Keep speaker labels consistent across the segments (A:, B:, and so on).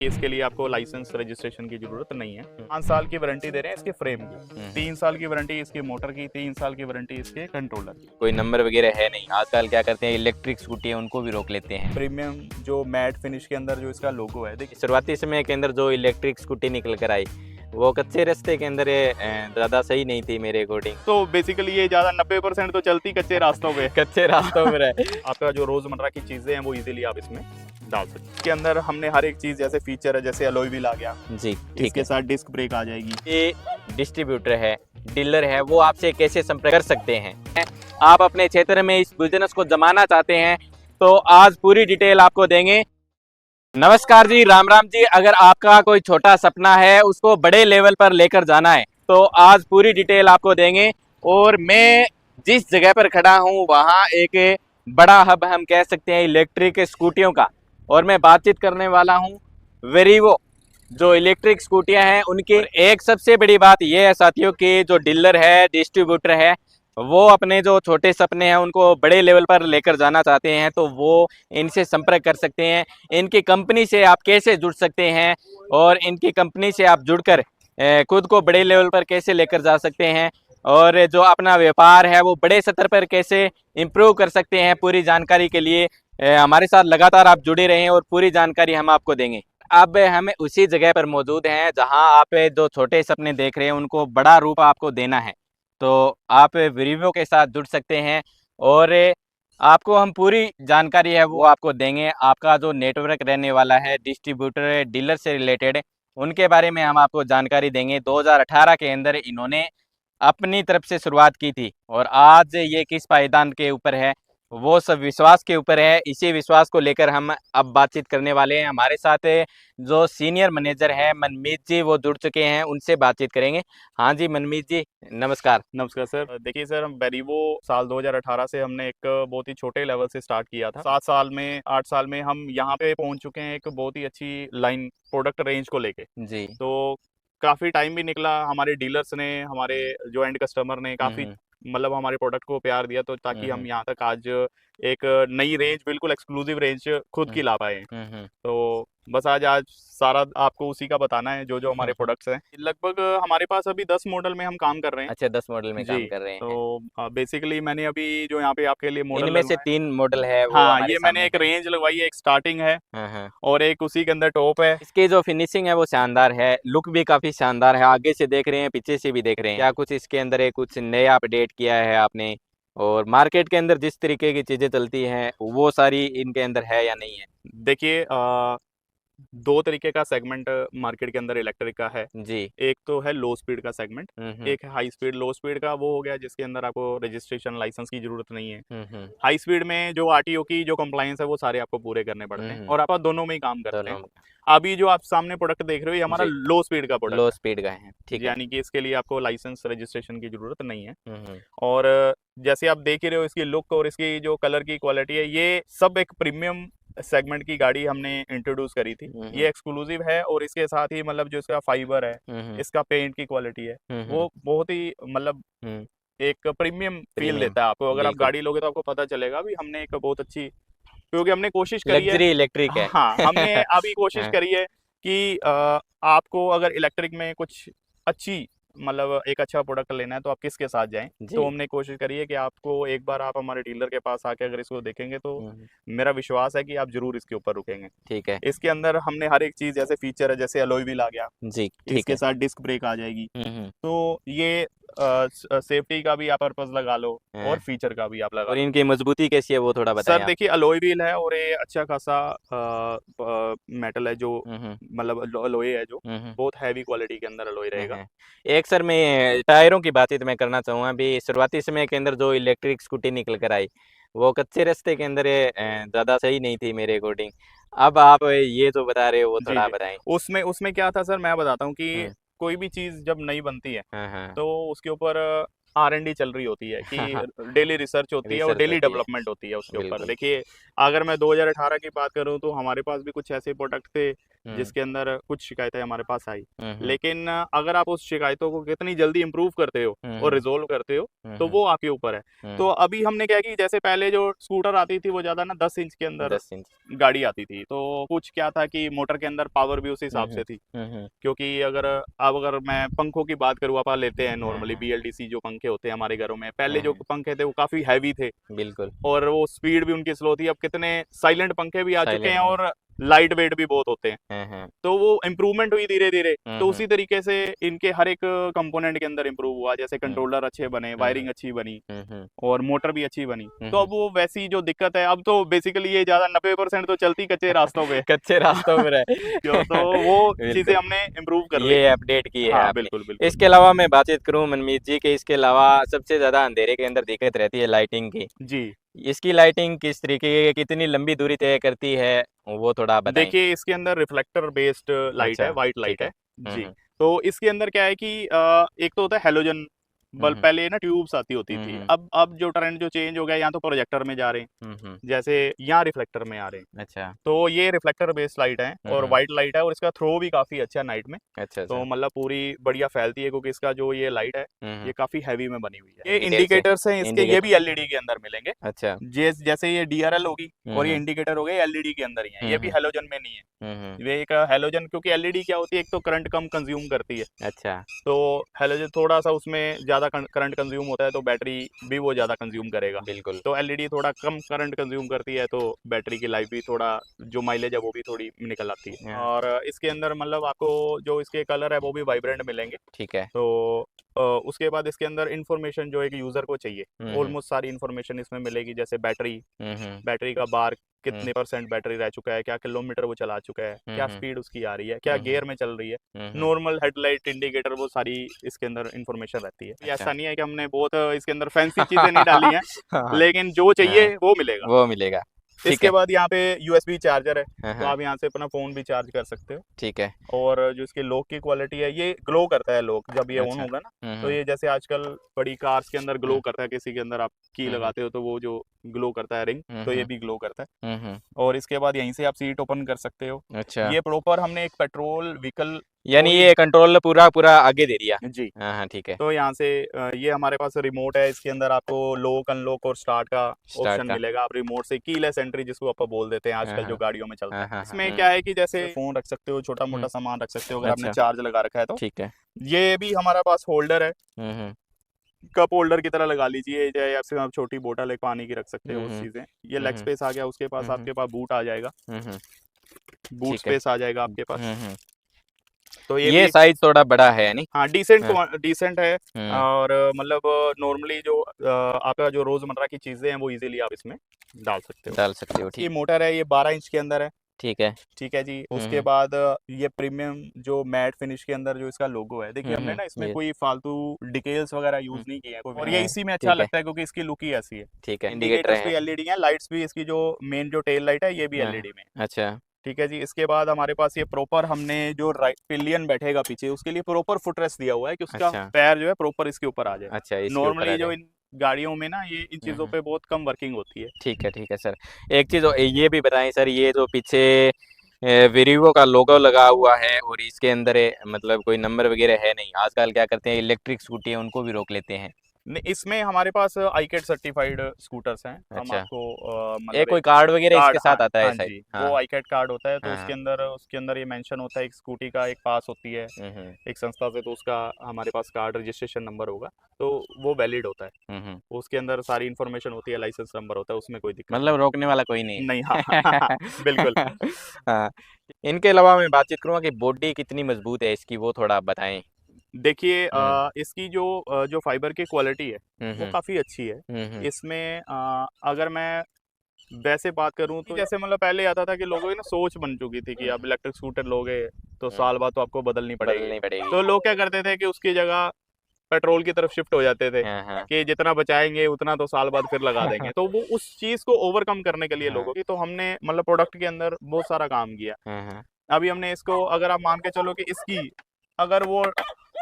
A: इसके लिए आपको लाइसेंस रजिस्ट्रेशन की जरूरत नहीं है। 5 साल की वारंटी दे रहे हैं इसके फ्रेम की, 3 साल की वारंटी इसकी मोटर की, 3 साल की वारंटी इसके कंट्रोलर की।
B: कोई नंबर वगैरह है नहीं। आजकल क्या करते हैं, इलेक्ट्रिक स्कूटी है उनको भी रोक लेते हैं।
A: प्रीमियम जो मैट फिनिश के अंदर जो इसका लोगो है, देखिए
B: शुरुआती समय के अंदर जो इलेक्ट्रिक स्कूटी निकल कर आई वो कच्चे रास्ते के अंदर ज़्यादा सही नहीं थी मेरे अकॉर्डिंग।
A: तो बेसिकली ये ज़्यादा 90% तो चलती कच्चे रास्तों पे।
B: कच्चे रास्तों पर है।
A: आपका जो रोजमर्रा की चीजें हैं वो इजीली आप इसमें डाल सकते हैं। इसके अंदर हमने हर एक चीज जैसे फीचर है, जैसे अलॉय व्हील आ गया
B: जी ठीक
A: इसके
B: है।
A: साथ डिस्क ब्रेक आ जाएगी।
B: ये डिस्ट्रीब्यूटर है, डीलर है, वो आपसे कैसे संपर्क कर सकते हैं। आप अपने क्षेत्र में इस बिजनेस को जमाना चाहते हैं तो आज पूरी डिटेल आपको देंगे। नमस्कार जी, राम राम जी। अगर आपका कोई छोटा सपना है उसको बड़े लेवल पर लेकर जाना है तो आज पूरी डिटेल आपको देंगे। और मैं जिस जगह पर खड़ा हूँ वहाँ एक बड़ा हब हम कह सकते हैं इलेक्ट्रिक स्कूटियों का, और मैं बातचीत करने वाला हूँ वेरिवो जो इलेक्ट्रिक स्कूटियाँ हैं उनकी। एक सबसे बड़ी बात यह है साथियों कि जो डीलर है, डिस्ट्रीब्यूटर है, वो अपने जो छोटे सपने हैं उनको बड़े लेवल पर लेकर जाना चाहते हैं तो वो इनसे संपर्क कर सकते हैं। इनकी कंपनी से आप कैसे जुड़ सकते हैं और इनकी कंपनी से आप जुड़कर खुद को बड़े लेवल पर कैसे लेकर जा सकते हैं और जो अपना व्यापार है वो बड़े स्तर पर कैसे इम्प्रूव कर सकते हैं, पूरी जानकारी के लिए हमारे साथ लगातार आप जुड़े रहें और पूरी जानकारी हम आपको देंगे। अब हम उसी जगह पर मौजूद हैं जहां आप जो छोटे सपने देख रहे हैं उनको बड़ा रूप आपको देना है, तो आप वीडियो के साथ जुड़ सकते हैं और आपको हम पूरी जानकारी है वो आपको देंगे। आपका जो नेटवर्क रहने वाला है डिस्ट्रीब्यूटर डीलर से रिलेटेड, उनके बारे में हम आपको जानकारी देंगे। 2018 के अंदर इन्होंने अपनी तरफ से शुरुआत की थी और आज ये किस पायदान के ऊपर है वो सब विश्वास के ऊपर है। इसी विश्वास को लेकर हम अब बातचीत करने वाले हैं। हमारे साथ जो सीनियर मैनेजर है मनमीत जी वो जुड़ चुके हैं, उनसे बातचीत करेंगे। हाँ जी मनमीत जी, नमस्कार।
A: नमस्कार सर। देखिए सर, हम वेरिवो साल 2018 से हमने एक बहुत ही छोटे लेवल से स्टार्ट किया था। 7 साल में 8 साल में हम यहाँ पे पहुँच चुके हैं एक बहुत ही अच्छी लाइन प्रोडक्ट रेंज को लेके।
B: जी
A: तो काफ़ी टाइम भी निकला, हमारे डीलर्स ने, हमारे जो एंड कस्टमर ने काफ़ी मतलब हमारे प्रोडक्ट को प्यार दिया, तो ताकि हम यहाँ तक आज एक नई रेंज, बिल्कुल एक्सक्लूसिव रेंज खुद की ला पाए। तो बस आज सारा आपको उसी का बताना है, जो जो हमारे प्रोडक्ट्स हैं। लगभग हमारे पास अभी 10 मॉडल में हम काम कर रहे हैं।
B: अच्छा, 10 मॉडल में काम
A: जी,
B: कर रहे हैं।
A: तो बेसिकली मैंने अभी जो यहाँ पे आपके लिए मॉडल
B: इनमें से
A: लगवाए,
B: 3 मॉडल है वो
A: हाँ,
B: हमारे
A: ये मैंने
B: सामने
A: एक
B: है।
A: रेंज लगवाई है, एक स्टार्टिंग है
B: हाँ।
A: और एक उसी के अंदर टॉप है।
B: इसकी जो फिनिशिंग है वो शानदार है, लुक भी काफी शानदार है। आगे से देख रहे हैं, पीछे से भी देख रहे हैं। क्या कुछ इसके अंदर है, कुछ नया अपडेट किया है आपने? और मार्केट के अंदर जिस तरीके की चीजें चलती हैं वो सारी इनके अंदर है या नहीं है?
A: देखिए, 2 तरीके का सेगमेंट मार्केट के अंदर इलेक्ट्रिक का है।
B: जी।
A: एक तो है लो स्पीड का सेगमेंट, एक है हाई स्पीड। लो स्पीड का वो हो गया जिसके अंदर आपको रजिस्ट्रेशन लाइसेंस की जरूरत नहीं है। हाई स्पीड में जो आरटीओ की जो कंप्लायंस है वो सारे आपको पूरे करने पड़ते हैं और आप दोनों में ही काम करते हैं। अभी जो आप सामने प्रोडक्ट देख रहे हो ये हमारा लो स्पीड का प्रोडक्ट,
B: लो स्पीड का है, ठीक है।
A: यानी कि इसके लिए आपको लाइसेंस रजिस्ट्रेशन की जरूरत नहीं है। और जैसे आप देख ही रहे हो इसकी लुक और इसकी जो कलर की क्वालिटी है, ये सब एक प्रीमियम सेगमेंट की गाड़ी हमने इंट्रोड्यूस करी थी। ये एक्सक्लूसिव है और इसके साथ ही मतलब जो इसका फाइबर है, इसका पेंट की क्वालिटी है, वो बहुत ही मतलब एक प्रीमियम फील देता है आपको। अगर आप गाड़ी लोगे तो आपको पता चलेगा भी हमने एक बहुत अच्छी, क्योंकि हमने कोशिश करी है,
B: लग्जरी इलेक्ट्रिक है।
A: हाँ, हमने अभी कोशिश करी है कि आपको अगर इलेक्ट्रिक में कुछ अच्छी मतलब एक अच्छा प्रोडक्ट लेना है तो आप किसके साथ जाएं। तो हमने कोशिश करी है कि आपको एक बार आप हमारे डीलर के पास आके अगर इसको देखेंगे तो मेरा विश्वास है कि आप जरूर इसके ऊपर रुकेंगे।
B: ठीक है।
A: इसके अंदर हमने हर एक चीज जैसे फीचर है, जैसे अलॉय व्हील आ गया
B: जी, ठीक
A: इसके
B: है।
A: साथ डिस्क ब्रेक आ जाएगी। तो ये सेफ्टी का भी आप पर्पज लगा लो और फीचर का भी आप लगा
B: और
A: लो।
B: इनकी मजबूती कैसी है वो थोड़ा बताएं
A: सर
B: आप।
A: देखिए, अलॉय व्हील है और ये अच्छा खासा मेटल है, जो मतलब अलॉय है, जो बहुत हैवी क्वालिटी के अंदर अलॉय रहेगा।
B: एक सर मैं टायरों की बातचीत मैं करना चाहूँगा। अभी शुरुआती समय के अंदर जो इलेक्ट्रिक स्कूटी निकल कर आई वो कच्चे रास्ते के अंदर ज़्यादा सही नहीं थी मेरे अकॉर्डिंग। अब आप ये जो बता रहे हो वो
A: जी
B: थोड़ा
A: जी,
B: बताएं।
A: उसमें क्या था सर, मैं बताता हूँ कि कोई भी चीज़ जब नई बनती है तो उसके ऊपर R&D चल रही होती है कि डेली रिसर्च होती है और
B: रिसर्च
A: डेली
B: होती है,
A: डेवलपमेंट होती है उसके ऊपर।
B: बिल्कुल।
A: देखिए अगर मैं 2018 की बात करूं तो हमारे पास भी कुछ ऐसे प्रोडक्ट थे
B: हुँ,
A: जिसके अंदर कुछ शिकायतें हमारे पास आई,
B: हुँ, हुँ,
A: लेकिन अगर आप उस शिकायतों को कितनी जल्दी इम्प्रूव करते हो
B: हुँ,
A: और
B: हुँ,
A: रिजोल्व करते हो
B: हुँ,
A: तो
B: हुँ,
A: वो आपके ऊपर है।
B: हुँ,
A: तो अभी हमने क्या कि जैसे पहले जो स्कूटर आती थी वो ज़्यादा ना 10 इंच के अंदर
B: 10 इंच।
A: गाड़ी आती थी, तो कुछ क्या था कि मोटर के अंदर पावर भी उस
B: हुँ,
A: हिसाब
B: हुँ,
A: से थी।
B: हुँ, हुँ,
A: क्योंकि अगर मैं पंखों की बात करूँ, आप लेते हैं
B: हाँ,
A: नॉर्मली
B: हाँ,
A: BLDC जो पंखे होते हैं हमारे घरों में, पहले
B: हाँ,
A: जो
B: हाँ,
A: पंखे थे वो काफ़ी हैवी थे
B: बिल्कुल,
A: और वो स्पीड भी उनकी स्लो थी। अब कितने साइलेंट पंखे भी आ चुके
B: साइलेंट
A: हैं
B: मोड।
A: और लाइट वेट भी बहुत होते हैं।
B: हाँ, हाँ,
A: तो वो इम्प्रूवमेंट हुई धीरे-धीरे,
B: हुँ,
A: तो
B: हुँ,
A: उसी तरीके से इनके हर एक कंपोनेंट के अंदर इम्प्रूव हुआ। जैसे
B: हुँ,
A: कंट्रोलर अच्छे बने,
B: हुँ,
A: वायरिंग
B: हुँ,
A: अच्छी बनी
B: हुँ, हुँ,
A: और मोटर भी अच्छी बनी।
B: हुँ,
A: तो
B: हुँ।
A: अब वो वैसी जो दिक्कत है, अब तो बेसिकली ये ज़्यादा 90% तो चलती कच्चे रास्तों पे।
B: कच्चे रास्तों पर है।
A: क्यों तो वो चीज़ें
B: बिल्कुल,
A: हमने इम्प्रूव कर ली।
B: ये अपडेट की है
A: हाँ,
B: आपने।
A: बिल्कुल, बिल्कुल।
B: इसके अलावा मैं बातचीत करूँ मनमीत जी के इसके अलावा सबसे ज़्यादा अंधेरे के अंदर दिक्कत रहती है लाइटिंग की।
A: जी।
B: इसकी लाइटिंग किस तरीके की कितनी लंबी दूरी तय करती है, वो थोड़ा आप बताएँ?
A: देखिए इसके अंदर रिफ्लेक्टर बेस्ड लाइट है,
B: अच्छा,
A: व्हाइट
B: ठीक
A: लाइट
B: है।
A: है।
B: हुँ,
A: जी।
B: हुँ,
A: तो इसके अंदर क्या है कि एक तो होता है हैलोजन
B: हुँ,
A: बल्ब,
B: हुँ,
A: पहले ना ट्यूब्स आती होती
B: हुँ,
A: थी।
B: हुँ,
A: अब जो ट्रेंड जो चेंज हो गया, यहाँ तो प्रोजेक्टर में जा रहे हैं,
B: हुँ, हुँ,
A: जैसे यहाँ रिफ्लेक्टर में आ रहे हैं।
B: अच्छा।
A: तो ये रिफ्लेक्टर बेस्ड लाइट है
B: हुँ,
A: और
B: हुँ,
A: व्हाइट लाइट है और इसका थ्रो भी काफ़ी अच्छा है नाइट में।
B: अच्छा,
A: तो
B: अच्छा।
A: मतलब पूरी बढ़िया फैलती है क्योंकि इसका जो ये लाइट है,
B: हुँ,
A: ये
B: हुँ,
A: काफ़ी हैवी में बनी हुई है। ये
B: डिटेल से
A: इंडिकेटर्स हैं इसके, ये
B: इंडिकेटर
A: भी एलईडी के अंदर मिलेंगे।
B: अच्छा।
A: जैसे ये डीआरएल होगी
B: हुँ,
A: और ये
B: हुँ,
A: इंडिकेटर हो गए, एलईडी के अंदर ही है।
B: हुँ,
A: ये भी
B: हुँ,
A: हैलोजन में नहीं है।
B: हुँ, हुँ,
A: ये एक हैलोजन, क्योंकि एलईडी क्या होती है, एक तो करंट कम कंज्यूम करती है।
B: अच्छा,
A: तो हैलोजन थोड़ा-सा उसमें ज़्यादा करंट कंज्यूम होता है तो बैटरी भी वो ज़्यादा कंज्यूम करेगा।
B: बिल्कुल।
A: तो एलईडी थोड़ा कम करंट कंज्यूम करती है तो बैटरी की लाइफ भी थोड़ा, जो माइलेज है वो भी थोड़ी निकल आती है।
B: हाँ,
A: और इसके अंदर मतलब आपको जो इसके कलर है वो भी वाइब्रेंट मिलेंगे।
B: ठीक है।
A: तो उसके बाद इसके अंदर इन्फॉर्मेशन जो एक यूज़र को चाहिए,
B: हुँ, हुँ,
A: ऑलमोस्ट सारी इन्फॉर्मेशन इसमें मिलेगी। जैसे बैटरी,
B: हुँ, हुँ,
A: बैटरी का बार,
B: हुँ,
A: कितने परसेंट बैटरी रह चुका है, क्या किलोमीटर वो चला चुका है,
B: हुँ,
A: क्या
B: हुँ,
A: स्पीड उसकी आ रही है, क्या
B: हुँ, हुँ,
A: गियर में चल रही है,
B: हुँ, हुँ,
A: नॉर्मल हेडलाइट इंडिकेटर, वो सारी इसके अंदर इन्फॉर्मेशन रहती है। ये
B: अच्छा।
A: ऐसा नहीं है कि हमने बहुत इसके अंदर फैंसी चीज़ें नहीं डाली हैं,
B: हाँ, हाँ,
A: लेकिन जो
B: हाँ,
A: चाहिए वो मिलेगा।
B: वो मिलेगा। ठीक
A: इसके
B: है।
A: बाद यहाँ पे यूएसबी चार्जर है,
B: हाँ,
A: तो
B: हाँ,
A: आप यहाँ से अपना फ़ोन भी चार्ज कर सकते हो।
B: ठीक है।
A: और जो इसके लॉक की क्वालिटी है, ये ग्लो करता है लॉक जब ये ऑन
B: अच्छा।
A: होगा ना।
B: हुँ,
A: तो
B: हुँ,
A: ये जैसे आजकल बड़ी कार्स के अंदर ग्लो
B: हुँ,
A: करता है, किसी के अंदर आप की
B: हुँ, हुँ,
A: लगाते हो तो वो जो ग्लो करता है रिंग,
B: हुँ,
A: तो ये
B: हुँ,
A: भी ग्लो करता है।
B: हुँ, हुँ,
A: और इसके बाद यहीं से आप सीट ओपन कर सकते हो।
B: अच्छा।
A: ये प्रॉपर हमने एक पेट्रोल व्हीकल को
B: यानी
A: ही।
B: ये कंट्रोल पूरा पूरा आगे दे दिया।
A: जी।
B: हाँ, हाँ, ठीक है।
A: तो यहाँ से ये हमारे पास रिमोट है, इसके अंदर आपको लॉक अनलॉक और स्टार्ट का
B: स्टार्ट
A: ऑप्शन
B: का।
A: मिलेगा। आप रिमोट से कीलेस एंट्री जिसको आप बोल देते हैं
B: हाँ,
A: आजकल जो
B: हाँ,
A: गाड़ियों में चलता
B: हाँ,
A: है,
B: हाँ, हाँ,
A: इसमें क्या है कि जैसे फोन रख सकते हो, छोटा
B: हुँ,
A: मोटा सामान रख सकते हो अगर आपने
B: अच्छा,
A: चार्ज लगा रखा है तो।
B: ठीक है।
A: ये भी हमारे पास होल्डर है,
B: हुँ, हुँ,
A: कप होल्डर की तरह लगा लीजिए, चाहे आपसे आप छोटी बोतल एक पानी की रख सकते हो,
B: हुँ,
A: उस
B: हुँ,
A: चीज़ें। ये
B: हुँ,
A: लेग
B: हुँ,
A: स्पेस आ गया, उसके पास
B: हुँ, हुँ,
A: आपके पास बूट आ जाएगा,
B: हुँ, हुँ,
A: बूट
B: ठीक है।
A: स्पेस आ जाएगा आपके पास।
B: हुँ, हुँ।
A: तो ये
B: ये
A: भी
B: साइज़ थोड़ा बड़ा है यानी?
A: हाँ, डिसेंट
B: हाँ,
A: डिसेंट है।
B: हुँ,
A: और मतलब नॉर्मली जो आपका जो रोज़मर्रा की चीज़ें हैं वो इजीली आप इसमें डाल सकते हो।
B: डाल सकते हो,
A: ये
B: ठीक
A: मोटर है, ये 12 इंच के अंदर है।
B: ठीक है।
A: ठीक है जी।
B: हुँ,
A: उसके
B: हुँ,
A: बाद ये प्रीमियम जो मैट फिनिश के अंदर जो इसका लोगो है, देखिए
B: हुँ,
A: हमने
B: हुँ,
A: ना इसमें
B: ये
A: कोई फालतू डिटेल्स वगैरह यूज़
B: हुँ,
A: नहीं किए हैं, और ये इसी में अच्छा
B: ठीक है,
A: लगता है क्योंकि इसकी लुक ही ऐसी है।
B: ठीक है। इंडिकेटर
A: इंडिकेटर्स
B: है।
A: भी एलईडी हैं, लाइट्स भी, इसकी जो मेन जो टेल लाइट है ये भी
B: हाँ, हाँ,
A: एलईडी में है।
B: अच्छा,
A: ठीक है जी। इसके बाद हमारे पास ये प्रॉपर, हमने जो राइट पिलियन बैठेगा पीछे, उसके लिए प्रॉपर फुटरेस्ट दिया हुआ है कि उसका
B: अच्छा,
A: पैर जो है प्रॉपर इसके ऊपर आ जाए।
B: अच्छा इसके ऊपर आ
A: नॉर्मली जो
B: जाए।
A: इन गाड़ियों में ना ये इन
B: हुँ,
A: चीज़ों
B: हुँ,
A: पे बहुत कम वर्किंग होती है।
B: ठीक है सर। एक चीज़ ये भी बताएँ सर ये जो पीछे वीरियो का लोगो लगा हुआ है और इसके अंदर मतलब कोई नंबर वगैरह है नहीं। आजकल क्या करते हैं इलेक्ट्रिक स्कूटी है उनको भी रोक लेते हैं।
A: नहीं, इसमें हमारे पास आईकेट सर्टिफाइड स्कूटर्स हैं। हम
B: अच्छा,
A: आपको
B: एक
A: मतलब
B: कोई
A: एक
B: कार्ड वगैरह
A: कार्ड,
B: इसके
A: हाँ,
B: साथ आता है
A: हाँ
B: शायद?
A: जी,
B: हाँ,
A: वो आईकेट कार्ड होता है, तो
B: हाँ,
A: उसके
B: हाँ।
A: अंदर ये मेंशन होता है, एक स्कूटी का एक पास होती है
B: हुँ, हुँ,
A: एक संस्था से, तो उसका हमारे पास कार्ड रजिस्ट्रेशन नंबर होगा, तो वो वैलिड होता है।
B: हुँ, हुँ।
A: उसके अंदर सारी इन्फॉर्मेशन होती है, लाइसेंस नंबर होता है, उसमें कोई दिक्कत नहीं
B: मतलब रोकने वाला कोई नहीं
A: है।
B: है।
A: नहीं, हाँ, हाँ, हाँ, बिल्कुल।
B: हाँ, इनके अलावा मैं बातचीत करूँगा कि बॉडी कितनी मज़बूत है इसकी वो थोड़ा आप बताएँ?
A: देखिए
B: हुँ,
A: इसकी जो फाइबर की क्वालिटी है
B: हुँ,
A: वो
B: हुँ,
A: काफ़ी अच्छी है।
B: हुँ, हुँ,
A: इसमें अगर मैं वैसे बात करूँ तो जैसे मतलब पहले आता था कि लोगों की ना सोच बन चुकी थी कि
B: हुँ,
A: आप इलेक्ट्रिक स्कूटर लोगे तो
B: हुँ,
A: साल बाद तो आपको बदलनी पड़ेगी।
B: बदलनी पड़ेगी।
A: तो लोग क्या करते थे कि उसकी जगह पेट्रोल की तरफ शिफ्ट हो जाते थे
B: हाँ, हाँ।
A: कि जितना बचाएँगे उतना तो साल बाद फिर लगा देंगे। तो वो उस चीज़ को ओवरकम करने के लिए
B: हाँ,
A: लोगों की, तो हमने मतलब प्रोडक्ट के अंदर बहुत सारा काम किया।
B: हाँ, हाँ,
A: अभी हमने इसको, अगर आप मान के चलो कि इसकी अगर वो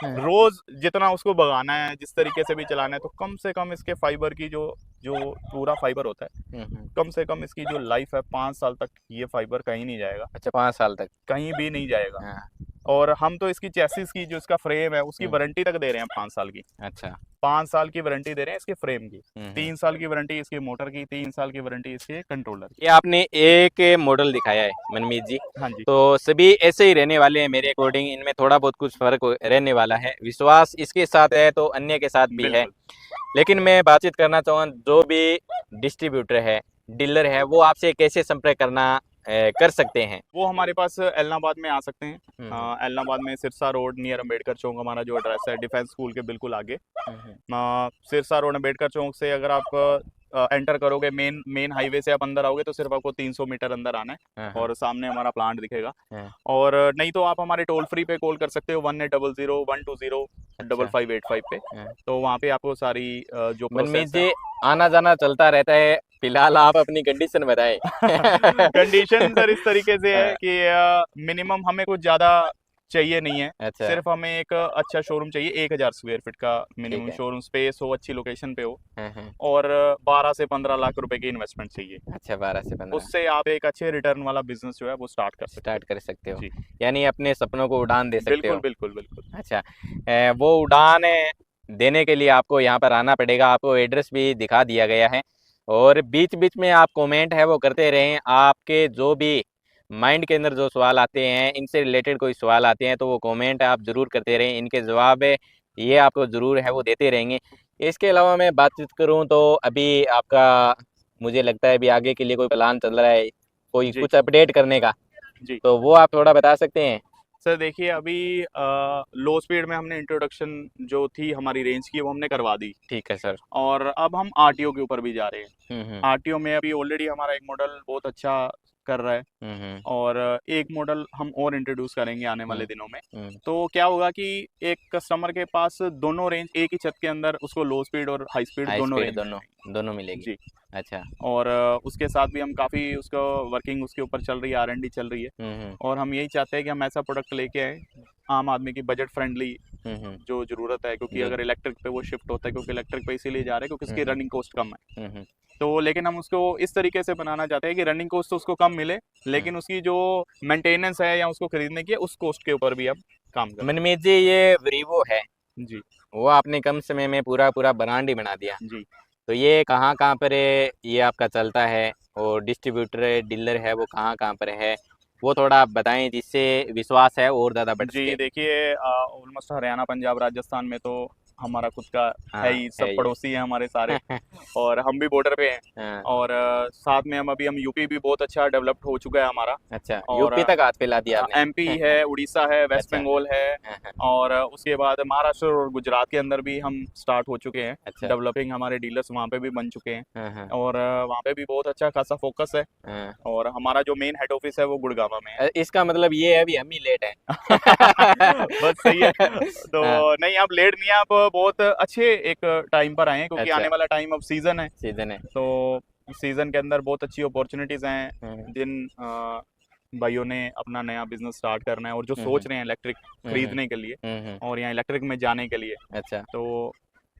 A: रोज जितना उसको भगाना है, जिस तरीके से भी चलाना है, तो कम से कम इसके फाइबर की जो जो पूरा फाइबर होता है, कम से कम इसकी जो लाइफ है 5 साल तक ये फाइबर कहीं नहीं जाएगा।
B: अच्छा, 5 साल तक
A: कहीं भी नहीं जाएगा।
B: हाँ।
A: और हम तो इसकी चेसिस की जो इसका फ्रेम है उसकी
B: हम्म।
A: वारंटी तक दे रहे हैं 5 साल की।
B: अच्छा
A: 5 साल की वारंटी दे रहे हैं इसके फ्रेम की,
B: हम्म।
A: 3 साल की वारंटी इसके मोटर की, 3 साल की वारंटी इसके कंट्रोलर की।
B: ये आपने एक मॉडल दिखाया है मनमीत जी,
A: हाँ जी,
B: तो सभी ऐसे ही रहने वाले हैं मेरे अकॉर्डिंग, इनमें थोड़ा बहुत कुछ फर्क रहने वाला है। विश्वास इसके साथ है तो अन्य के साथ भी है।
A: बिल्कुल।
B: लेकिन मैं बातचीत करना चाहूँगा, जो भी डिस्ट्रीब्यूटर है, डीलर है, वो आपसे कैसे संपर्क करना कर सकते हैं?
A: वो हमारे पास एलनाबाद में आ सकते हैं।
B: हम्म।
A: एलनाबाद में सिरसा रोड नियर अम्बेडकर चौक हमारा जो एड्रेस है, डिफेंस स्कूल के बिल्कुल आगे। सिरसा रोड अम्बेडकर चौक से अगर आप एंटर करोगे, मेन हाईवे से आप अंदर आओगे तो सिर्फ आपको 300 मीटर अंदर आना है और सामने हमारा प्लांट दिखेगा। और नहीं तो आप हमारे टोल फ्री पे कॉल कर सकते हो 1800-120-5585 पे। तो वहाँ पे आपको सारी जो
B: मनमीत
A: प्रोसेस है।
B: जी, आना जाना चलता रहता है, फिलहाल आप अपनी कंडीशन बताएं।
A: कंडीशन सर इस तरीके से है कि मिनिमम हमें कुछ ज़्यादा चाहिए नहीं है।
B: अच्छा
A: सिर्फ हमें एक अच्छा शोरूम चाहिए, 1000 स्क्वायर फीट का मिनिमम
B: ठीक है।
A: शोरूम स्पेस हो, अच्छी लोकेशन पे हो, और 12 से 15 लाख रुपए की इन्वेस्टमेंट चाहिए।
B: अच्छा 12 से 15
A: उससे आप एक अच्छे रिटर्न वाला बिजनेस जो है वो स्टार्ट कर सकते
B: स्टार्ट कर सकते हो,
A: जी।
B: यानी अपने सपनों को उड़ान दे सकते
A: बिल्कुल
B: हो।
A: बिल्कुल बिल्कुल।
B: अच्छा, वो उड़ान देने के लिए आपको यहाँ पर आना पड़ेगा। आपको एड्रेस भी दिखा दिया गया है, और बीच बीच में आप कमेंट है वो करते रहें। आपके जो भी माइंड के अंदर जो सवाल आते हैं, इनसे रिलेटेड कोई सवाल आते हैं, तो वो कमेंट आप ज़रूर करते रहें। इनके जवाब ये आपको ज़रूर है वो देते रहेंगे। इसके अलावा मैं बातचीत करूँ तो अभी आपका, मुझे लगता है अभी आगे के लिए कोई प्लान चल रहा है, कोई
A: जी
B: कुछ अपडेट करने का,
A: जी।
B: तो वो आप थोड़ा बता सकते हैं?
A: सर देखिए, अभी लो स्पीड में हमने इंट्रोडक्शन जो थी हमारी रेंज की वो हमने करवा दी,
B: ठीक है सर।
A: और अब हम आरटीओ के ऊपर भी जा रहे हैं। आरटीओ में अभी ऑलरेडी हमारा एक मॉडल बहुत अच्छा कर रहा है, और एक मॉडल हम और इंट्रोड्यूस करेंगे आने वाले दिनों में। तो क्या होगा कि एक कस्टमर के पास दोनों रेंज एक ही छत के अंदर उसको लो स्पीड और हाई स्पीड
B: हाई
A: दोनों
B: स्पीड
A: रेंज
B: दोनों मिलेगी
A: जी।
B: अच्छा।
A: और उसके साथ भी हम काफ़ी उसका वर्किंग उसके ऊपर चल रही है, R&D चल रही है, और हम यही चाहते हैं कि हम ऐसा प्रोडक्ट लेके आए आम आदमी की बजट फ्रेंडली जो ज़रूरत है, क्योंकि अगर इलेक्ट्रिक पे वो शिफ्ट होता है, क्योंकि इलेक्ट्रिक पे इसीलिए जा रहे हैं क्योंकि उसकी रनिंग कॉस्ट कम है। तो लेकिन हम उसको इस तरीके से बनाना चाहते हैं कि रनिंग कॉस्ट तो उसको कम मिले, लेकिन उसकी जो मेंटेनेंस है या उसको खरीदने की उस कॉस्ट के ऊपर भी हम काम करें।
B: मनमीत जी, ये वीवो है
A: जी,
B: वो आपने कम समय में पूरा ब्रांड ही बना दिया,
A: जी।
B: तो ये कहाँ पर ये आपका चलता है, और डिस्ट्रीब्यूटर डीलर है वो कहाँ पर है, वो थोड़ा आप बताएं जिससे विश्वास है और ज़्यादा बढ़
A: जी
B: सके।
A: देखिए, ऑलमोस्ट हरियाणा, पंजाब, राजस्थान में तो हमारा खुद का है
B: हाँ
A: ही, सब
B: है ये।
A: पड़ोसी हैं हमारे सारे, और हम भी बॉर्डर पे हैं।
B: हाँ,
A: और साथ में हम यूपी भी बहुत अच्छा डेवलप्ड हो चुका है हमारा,
B: अच्छा
A: और
B: यूपी तक हाथ फैला दिया आपने।
A: एमपी है, उड़ीसा है, वेस्ट
B: अच्छा।
A: बंगाल है,
B: हाँ,
A: और उसके बाद महाराष्ट्र और गुजरात के अंदर भी हम स्टार्ट हो चुके हैं।
B: अच्छा।
A: डेवलपिंग हमारे डीलर्स वहाँ पे भी बन चुके हैं,
B: हाँ,
A: और वहाँ पे भी बहुत अच्छा खासा फोकस है।
B: हाँ।
A: और हमारा जो मेन हेड ऑफिस है वो गुड़गांव में है।
B: इसका मतलब ये है अभी हम ही लेट हैं।
A: बस सही है। तो
B: हाँ,
A: नहीं, आप लेट नहीं है, आप बहुत अच्छे एक टाइम पर आए हैं, क्योंकि
B: अच्छा
A: आने वाला टाइम अब सीजन है।
B: सीजन है।
A: तो सीजन के अंदर बहुत अच्छी अपॉर्चुनिटीज हैं, जिन भाइयों ने अपना नया बिजनेस स्टार्ट करना है और जो सोच रहे हैं इलेक्ट्रिक खरीदने के लिए और यहाँ इलेक्ट्रिक में जाने के लिए।
B: अच्छा,
A: तो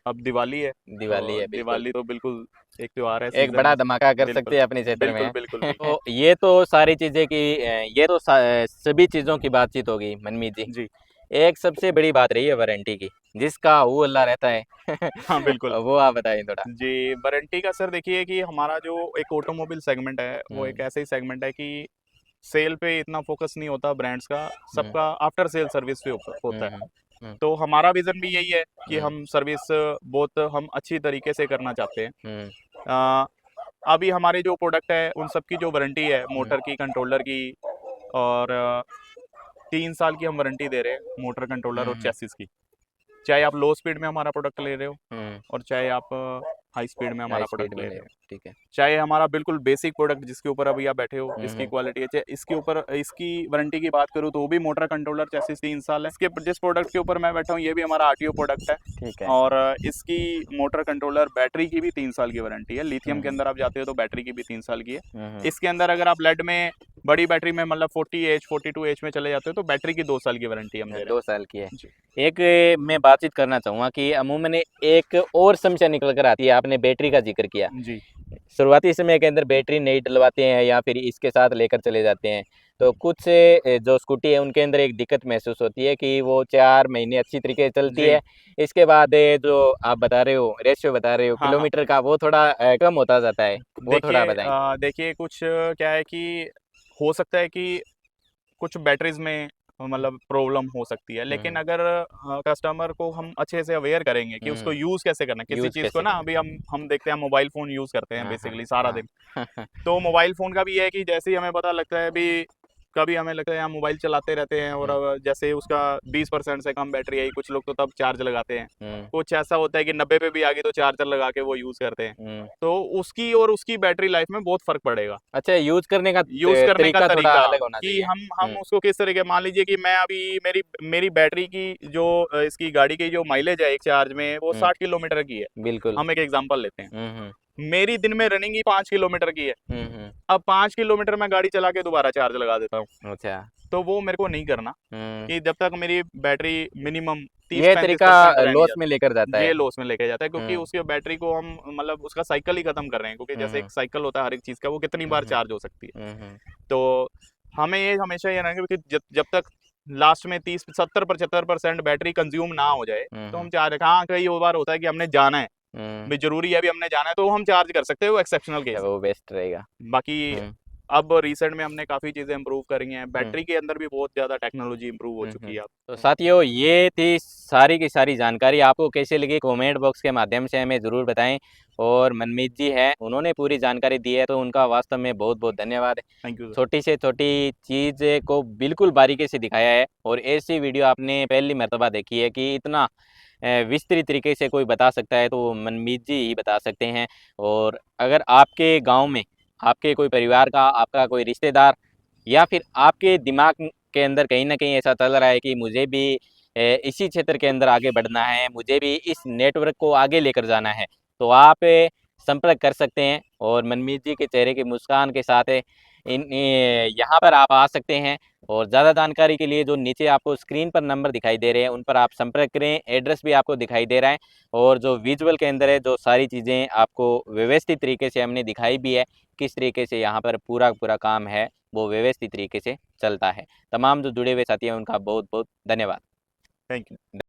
A: अब दिवाली है,
B: दिवाली है, बिल्कुल
A: दिवाली तो बिल्कुल एक त्योहार है,
B: एक
A: सीजन
B: बड़ा
A: है।
B: धमाका कर
A: बिल्कुल
B: सकते हैं अपने क्षेत्र में।
A: बिल्कुल बिल्कुल बिल्कुल।
B: तो ये तो सारी चीजें की, ये तो सभी चीजों की बातचीत होगी मनमीत जी।
A: जी
B: एक सबसे बड़ी बात रही है वारंटी की, जिसका वो अल्लाह रहता है।
A: हाँ बिल्कुल।
B: वो आप बताइए थोड़ा।
A: जी, वारंटी का सर देखिए कि हमारा जो एक ऑटोमोबाइल सेगमेंट है वो एक
B: हम्म,
A: ऐसे ही सेगमेंट है कि सेल पे इतना फोकस नहीं होता ब्रांड्स का, सबका आफ्टर सेल सर्विस पे होता है।
B: हम्म,
A: तो हमारा विजन भी यही है कि
B: हम्म,
A: हम सर्विस बहुत हम अच्छी तरीके से करना चाहते हैं।
B: हम्म,
A: अ, अभी हमारे जो प्रोडक्ट है उन सब की जो वारंटी है,
B: हम्म,
A: मोटर की, कंट्रोलर की, और 3 साल की हम वारंटी दे रहे हैं मोटर, कंट्रोलर और
B: हम्म,
A: चेसिस की। चाहे आप लो स्पीड में हमारा प्रोडक्ट ले रहे हो,
B: हम्म,
A: और चाहे आप हाई स्पीड में
B: हाई
A: हमारा
B: स्पीड
A: प्रोडक्ट
B: में
A: ले
B: ले
A: रहे
B: रहे
A: हो,
B: हो, ठीक है।
A: चाहे हमारा बिल्कुल बेसिक प्रोडक्ट जिसके ऊपर अभी आप बैठे हो इसकी
B: हम्म,
A: क्वालिटी है, चाहे इसके ऊपर इसकी वारंटी की बात करूँ तो वो भी मोटर, कंट्रोलर, चेसिस 3 साल है। इसके जिस प्रोडक्ट के ऊपर मैं बैठा हूँ ये भी हमारा आरटीओ प्रोडक्ट है,
B: ठीक है।
A: और इसकी मोटर, कंट्रोलर, बैटरी की भी 3 साल की वारंटी है। लिथियम के
B: हम्म,
A: अंदर आप जाते हो तो बैटरी की भी 3 साल की है।
B: हम्म,
A: इसके अंदर अगर आप लेड में बड़ी बैटरी में मतलब 40H 42H में चले जाते हो तो बैटरी की 2 साल की वारंटी हम दे रहे
B: 2 साल की है।
A: जी।
B: एक मैं बातचीत करना चाहूँगा कि अमूमन एक और समस्या निकल कर आती है, आपने बैटरी का जिक्र किया।
A: जी।
B: शुरुआती समय के अंदर बैटरी नहीं डलवाते हैं या फिर इसके साथ लेकर चले जाते हैं, तो कुछ जो स्कूटी है उनके अंदर एक दिक्कत महसूस होती है कि वो 4 महीने अच्छी तरीके से चलती
A: जी।
B: है। इसके बाद जो आप बता रहे हो, रेशियो बता रहे हो
A: हाँ, हाँ।
B: किलोमीटर का, वो थोड़ा कम होता जाता है, वो थोड़ा बताएँ?
A: देखिए कुछ क्या है कि हो सकता है कि कुछ बैटरीज़ में मतलब प्रॉब्लम हो सकती है,
B: हुँ,
A: लेकिन
B: हुँ।
A: अगर कस्टमर को हम अच्छे से अवेयर करेंगे कि
B: हुँ,
A: उसको
B: हुँ।
A: यूज़ कैसे करना है, किसी
B: यूज़
A: चीज़ को
B: कैसे
A: ना
B: करना
A: अभी हम देखते हैं मोबाइल फ़ोन यूज़ करते
B: है?
A: हैं
B: हाँ, हाँ,
A: बेसिकली सारा दिन।
B: हाँ।
A: तो मोबाइल फ़ोन का भी ये है कि जैसे ही हमें पता लगता है अभी कभी हमें लगता है यार मोबाइल चलाते रहते हैं और
B: हुँ,
A: अब जैसे उसका 20% से कम बैटरी आई, कुछ लोग तो तब चार्ज लगाते हैं।
B: हुँ,
A: कुछ ऐसा होता है कि 90 पे भी आ गई तो चार्जर लगा के वो यूज़ करते हैं।
B: हुँ।
A: तो उसकी और उसकी बैटरी लाइफ़ में बहुत फ़र्क पड़ेगा।
B: अच्छा, यूज़ करने का
A: यूज़ करने का
B: तरीका थोड़ा
A: तरीका
B: अलग होना
A: कि
B: चाहिए।
A: हम
B: हुँ,
A: उसको किस तरीके मान लीजिए कि मैं अभी मेरी मेरी बैटरी की जो इसकी गाड़ी की जो माइलेज है एक चार्ज में वो
B: हुँ,
A: 60 किलोमीटर की है।
B: बिल्कुल।
A: हम एक एग्जांपल लेते हैं।
B: हुँ, हुँ,
A: मेरी दिन में रनिंग ही 5 किलोमीटर की है।
B: हुँ, हुँ।
A: अब 5 किलोमीटर मैं गाड़ी चला के दोबारा चार्ज लगा देता हूँ।
B: अच्छा।
A: तो वो मेरे को नहीं करना
B: हुँ,
A: कि जब तक मेरी बैटरी मिनिमम
B: ये तरीका
A: 30-35% रह नहीं
B: लॉस में
A: जाती।
B: लेकर जाता है।
A: ये लॉस में लेके जाता है क्योंकि
B: हुँ,
A: उसकी बैटरी को हम मतलब उसका साइकिल ही खत्म कर रहे हैं क्योंकि
B: हुँ,
A: जैसे
B: हुँ,
A: एक साइकिल होता है हर एक चीज़ का वो कितनी
B: हुँ,
A: बार
B: हुँ,
A: चार्ज हो सकती है।
B: हुँ, हुँ,
A: तो हमें ये हमेशा ये रहना है कि जब जब तक लास्ट में 30 70 75% बैटरी कंज्यूम ना हो जाए
B: हुँ,
A: तो
B: हुँ,
A: हम चार्ज हाँ कई बार होता है कि हमने जाना है
B: हुँ,
A: भाई जरूरी है अभी हमने जाना है तो हम चार्ज कर सकते हैं वो एक्सेप्शनल केस है
B: वो बेस्ट रहेगा।
A: बाकी
B: हुँ,
A: अब रिसेंट में हमने काफ़ी चीज़ें इंप्रूव करी हैं
B: हुँ,
A: बैटरी के अंदर भी बहुत ज़्यादा टेक्नोलॉजी इंप्रूव हो
B: हुँ, हुँ।
A: चुकी है अब
B: तो साथियों, ये थी सारी की सारी जानकारी। आपको कैसी लगी कमेंट बॉक्स के माध्यम से हमें ज़रूर बताएँ। और मनमीत जी हैं, उन्होंने पूरी जानकारी दी है, तो उनका वास्तव में बहुत-बहुत धन्यवाद है।
A: थैंक यू
B: छोटी से छोटी चीज़ को बिल्कुल बारीकी से दिखाया है, और ऐसी वीडियो आपने पहली मर्तबा देखी है कि इतना विस्तृत तरीके से कोई बता सकता है, तो वो मनमीत जी ही बता सकते हैं। और अगर आपके गाँव में आपके कोई परिवार का, आपका कोई रिश्तेदार, या फिर आपके दिमाग के अंदर कहीं न कहीं ऐसा चल रहा है कि मुझे भी इसी क्षेत्र के अंदर आगे बढ़ना है, मुझे भी इस नेटवर्क को आगे लेकर जाना है, तो आप संपर्क कर सकते हैं। और मनमीत जी के चेहरे की मुस्कान के साथ यहाँ पर आप आ सकते हैं। और ज़्यादा जानकारी के लिए जो नीचे आपको स्क्रीन पर नंबर दिखाई दे रहे हैं, उन पर आप संपर्क करें। एड्रेस भी आपको दिखाई दे रहा है, और जो विजुअल के अंदर है, जो सारी चीज़ें आपको व्यवस्थित तरीके से हमने दिखाई भी है, किस तरीके से यहाँ पर पूरा काम है वो व्यवस्थित तरीके से चलता है। तमाम जो जुड़े हुए साथी हैं उनका बहुत-बहुत धन्यवाद।
A: Thank you